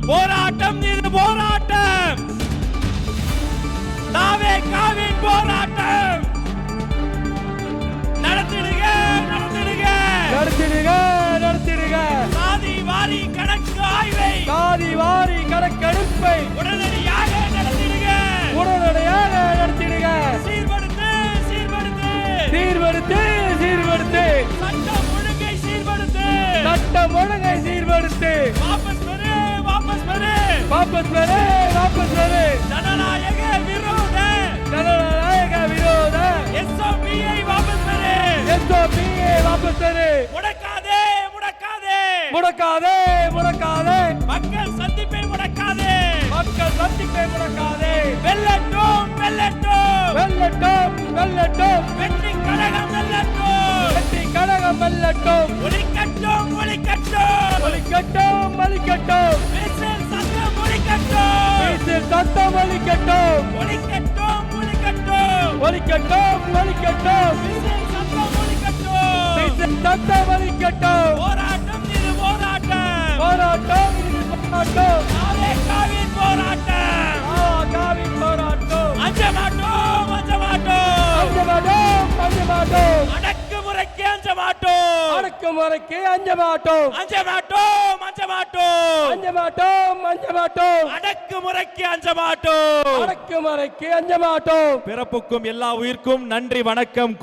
போராட்டம் இது போராட்டம். தாவேகாவின் போராட்டம். நடத்திடுக நடத்திடுக நடத்திடுக நடத்திடுக. சாதி வாரி கணக்கு ஆய்வை சாதி வாரி கணக்கெடுப்பை உடனடியாக நடத்திடுக உடனடியாக நடத்திடுக. சீர்படுத்து சீர்படுத்து சீர்படுத்து சீர்படுத்து. சட்டம் ஒழுங்கை சீர்படுத்து. சட்டம் ஒழுங்கை சீர்படுத்து. வாபஸ் பெறு வாபஸ் பெறு வாபஸ் பெறு வாபஸ் பெறு. ஜனநாயக விரோத ஜனநாயக விரோத SOPஐ வாபஸ் பெறு. SOPஐ வாபஸ் பெறு. முடக்காதே முடக்காதே முடக்காதே முடக்காதே. மக்கள் சந்திப்பை முடக்காதே. மக்கள் சந்திப்பை முடக்காதே. வெல்லட்டும் வெல்லட்டும் வெல்லட்டும் வெல்லட்டும். வெற்றி கழகம் வெல்லட்டும். வெற்றி கழகம் வெல்லட்டும். ஒலிக்கட்டும் ஒலிக்கட்டும் ஒலிக்கட்டும் ஒலிக்கட்டும். விசில் சத்தம் ஒலிக்கட்டும். வீசில் சத்தம் ஒலிக்கட்டும். ஒலிக்கட்டும் ஒலிக்கட்டும் ஒலிக்கட்டும் ஒலிக்கட்டும். விசில் சத்தம் ஒலிக்கட்டும். வீசில் சத்தம் ஒலிக்கட்டும். போராட்டம் இது போராட்டம். போராட்டம் இது போராட்டம். தாவேகாவின் போராட்டம். தாவேகாவின் போராட்டம். அஞ்ச மாட்டோம் அஞ்ச மாட்டோம். அஞ்ச மாட்டோம் அஞ்ச மாட்டோம். அடக்குமுறைக்கு அஞ்ச மாட்டோம். அடக்குமுறைக்கு அஞ்ச மாட்டோம். அஞ்ச மாட்டோம் அஞ்ச மாட்டோம். அஞ்ச மாட்டோம் அஞ்ச மாட்டோம். அடக்குமுறைக்கு அஞ்ச மாட்டோம். அடக்குமுறைக்கு அஞ்ச மாட்டோம். பிறப்புக்கும் எல்லா உயிர்க்கும் நன்றி வணக்கம்.